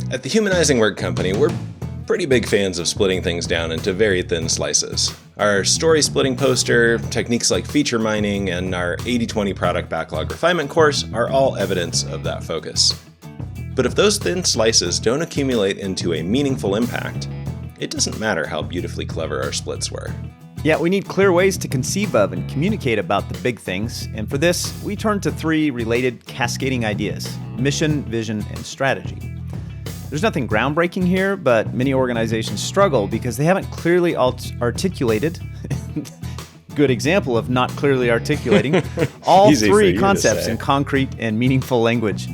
At the Humanizing Work company, we're pretty big fans of splitting things down into very thin slices. Our story splitting poster, techniques like feature mining, and our 80/20 product backlog refinement course are all evidence of that focus. But if those thin slices don't accumulate into a meaningful impact, it doesn't matter how beautifully clever our splits were. Yeah, we need clear ways to conceive of and communicate about the big things, and for this, we turn to three related cascading ideas: mission, vision, and strategy. There's nothing groundbreaking here, but many organizations struggle because they haven't clearly articulated good example of not clearly articulating all three concepts in concrete and meaningful language.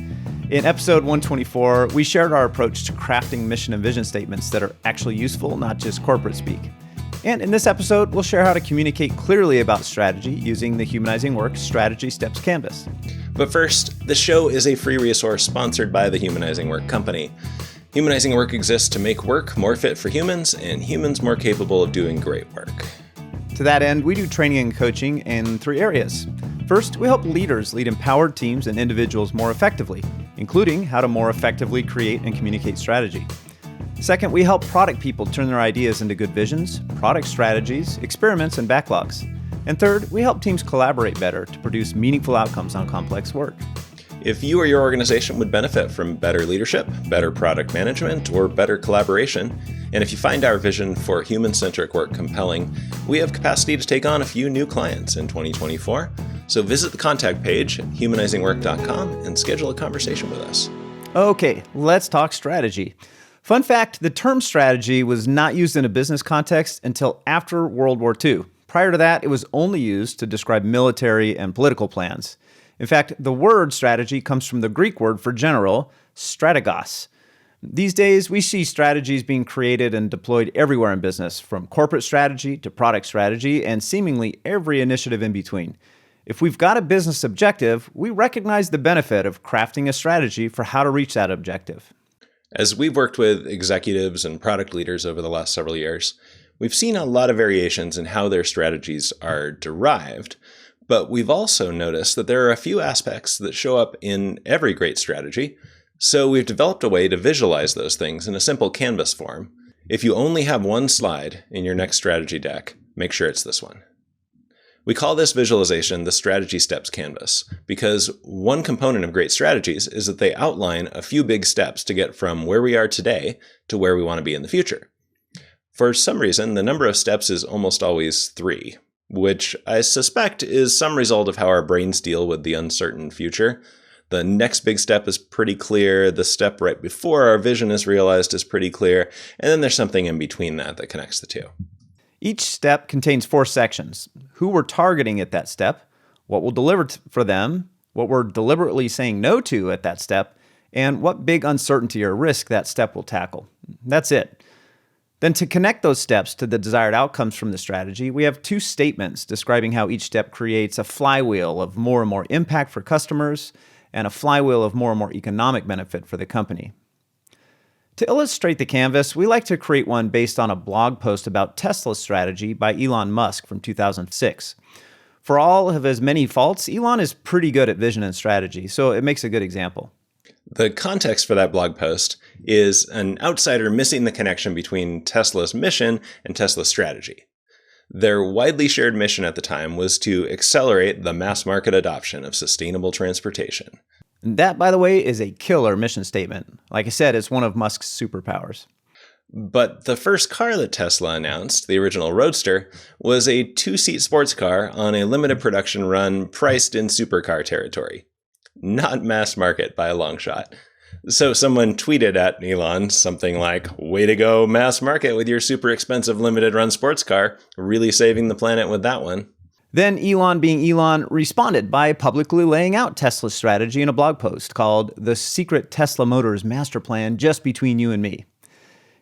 In episode 124, we shared our approach to crafting mission and vision statements that are actually useful, not just corporate speak. And in this episode, we'll share how to communicate clearly about strategy using the Humanizing Work Strategy Steps Canvas. But first, the show is a free resource sponsored by the Humanizing Work company. Humanizing Work exists to make work more fit for humans and humans more capable of doing great work. To that end, we do training and coaching in three areas. First, we help leaders lead empowered teams and individuals more effectively, including how to more effectively create and communicate strategy. Second, we help product people turn their ideas into good visions, product strategies, experiments, and backlogs. And third, we help teams collaborate better to produce meaningful outcomes on complex work. If you or your organization would benefit from better leadership, better product management, or better collaboration, and if you find our vision for human-centric work compelling, we have capacity to take on a few new clients in 2024. So visit the contact page at humanizingwork.com and schedule a conversation with us. Okay, let's talk strategy. Fun fact, the term strategy was not used in a business context until after World War II. Prior to that, it was only used to describe military and political plans. In fact, the word strategy comes from the Greek word for general, strategos. These days, we see strategies being created and deployed everywhere in business, from corporate strategy to product strategy, and seemingly every initiative in between. If we've got a business objective, we recognize the benefit of crafting a strategy for how to reach that objective. As we've worked with executives and product leaders over the last several years, we've seen a lot of variations in how their strategies are derived, but we've also noticed that there are a few aspects that show up in every great strategy, so we've developed a way to visualize those things in a simple canvas form. If you only have one slide in your next strategy deck, make sure it's this one. We call this visualization the Strategy Steps Canvas because one component of great strategies is that they outline a few big steps to get from where we are today to where we want to be in the future. For some reason, the number of steps is almost always 3, which I suspect is some result of how our brains deal with the uncertain future. The next big step is pretty clear, the step right before our vision is realized is pretty clear, and then there's something in between that connects the two. Each step contains 4 sections: who we're targeting at that step, what we'll deliver for them, what we're deliberately saying no to at that step, and what big uncertainty or risk that step will tackle. That's it. Then to connect those steps to the desired outcomes from the strategy, we have 2 statements describing how each step creates a flywheel of more and more impact for customers and a flywheel of more and more economic benefit for the company. To illustrate the canvas, we like to create one based on a blog post about Tesla's strategy by Elon Musk from 2006. For all of his many faults, Elon is pretty good at vision and strategy, so it makes a good example. The context for that blog post is an outsider missing the connection between Tesla's mission and Tesla's strategy. Their widely shared mission at the time was to accelerate the mass market adoption of sustainable transportation. And that, by the way, is a killer mission statement. Like I said, it's one of Musk's superpowers. But the first car that Tesla announced, the original Roadster, was a 2-seat sports car on a limited production run priced in supercar territory. Not mass market by a long shot. So someone tweeted at Elon something like, "Way to go mass market with your super expensive limited run sports car, really saving the planet with that one." Then Elon, being Elon, responded by publicly laying out Tesla's strategy in a blog post called "The Secret Tesla Motors Master Plan Just Between You and Me."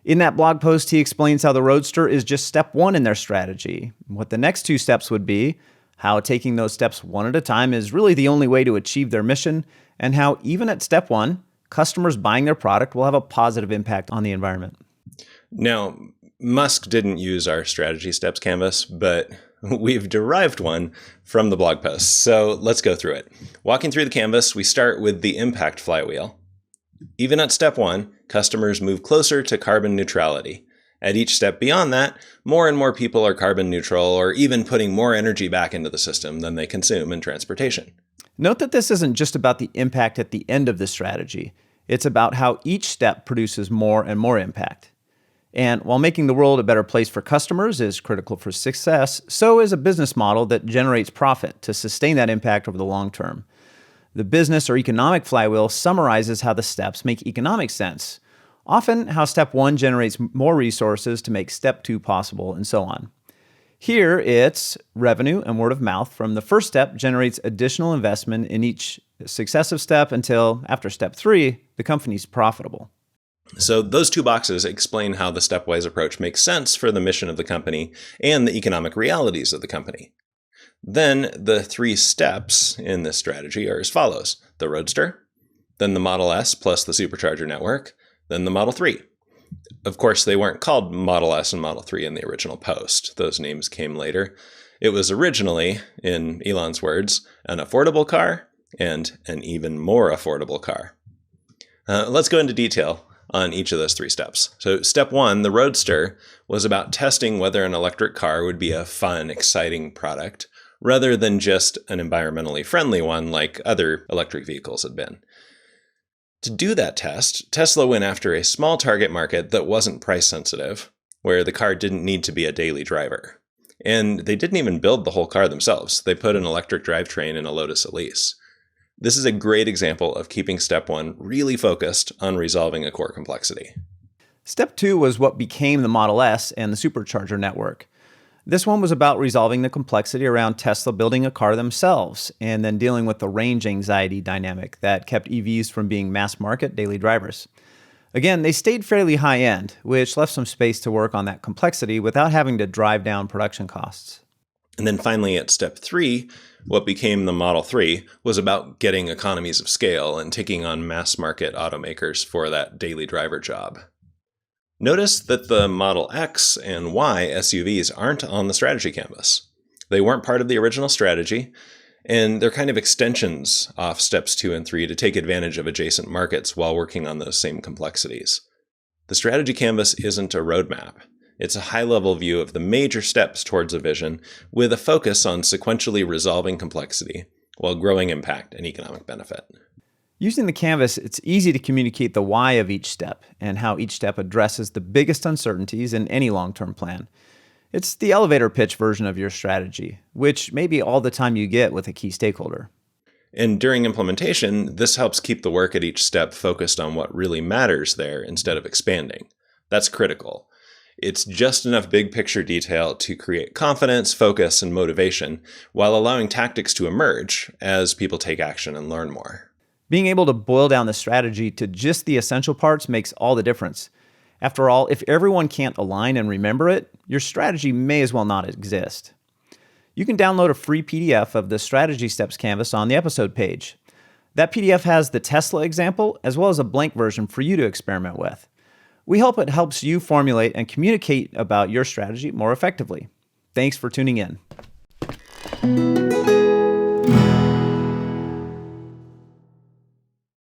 In that blog post, he explains how the Roadster is just step 1 in their strategy, what the next 2 steps would be, how taking those steps one at a time is really the only way to achieve their mission, and how even at step 1, customers buying their product will have a positive impact on the environment. Now, Musk didn't use our strategy steps canvas, but we've derived one from the blog post. So let's go through it. Walking through the canvas, we start with the impact flywheel. Even at step 1, customers move closer to carbon neutrality. At each step beyond that, more and more people are carbon neutral or even putting more energy back into the system than they consume in transportation. Note that this isn't just about the impact at the end of the strategy. It's about how each step produces more and more impact. And while making the world a better place for customers is critical for success, so is a business model that generates profit to sustain that impact over the long term. The business or economic flywheel summarizes how the steps make economic sense. Often, how step 1 generates more resources to make step 2 possible, and so on. Here, it's revenue and word of mouth from the first step generates additional investment in each successive step until, after step 3, the company's profitable. So those two boxes explain how the stepwise approach makes sense for the mission of the company and the economic realities of the company. Then the 3 steps in this strategy are as follows: the Roadster, then the Model S plus the Supercharger network, then the Model 3. Of course, they weren't called Model S and Model 3 in the original post. Those names came later. It was originally, in Elon's words, an affordable car and an even more affordable car. Let's go into detail on each of those 3 steps. So step 1, the Roadster, was about testing whether an electric car would be a fun, exciting product, rather than just an environmentally friendly one like other electric vehicles had been. To do that test, Tesla went after a small target market that wasn't price sensitive, where the car didn't need to be a daily driver. And they didn't even build the whole car themselves. They put an electric drivetrain in a Lotus Elise. This is a great example of keeping step 1 really focused on resolving a core complexity. Step 2 was what became the Model S and the Supercharger network. This one was about resolving the complexity around Tesla building a car themselves and then dealing with the range anxiety dynamic that kept EVs from being mass market daily drivers. Again, they stayed fairly high end, which left some space to work on that complexity without having to drive down production costs. And then finally at step 3, what became the Model 3 was about getting economies of scale and taking on mass market automakers for that daily driver job. Notice that the Model X and Y SUVs aren't on the strategy canvas. They weren't part of the original strategy, and they're kind of extensions off steps 2 and 3 to take advantage of adjacent markets while working on those same complexities. The strategy canvas isn't a roadmap. It's a high-level view of the major steps towards a vision with a focus on sequentially resolving complexity while growing impact and economic benefit. Using the canvas, it's easy to communicate the why of each step and how each step addresses the biggest uncertainties in any long-term plan. It's the elevator pitch version of your strategy, which may be all the time you get with a key stakeholder. And during implementation, this helps keep the work at each step focused on what really matters there instead of expanding. That's critical. It's just enough big picture detail to create confidence, focus, and motivation while allowing tactics to emerge as people take action and learn more. Being able to boil down the strategy to just the essential parts makes all the difference. After all, if everyone can't align and remember it, your strategy may as well not exist. You can download a free PDF of the Strategy Steps Canvas on the episode page. That PDF has the Tesla example as well as a blank version for you to experiment with. We hope it helps you formulate and communicate about your strategy more effectively. Thanks for tuning in.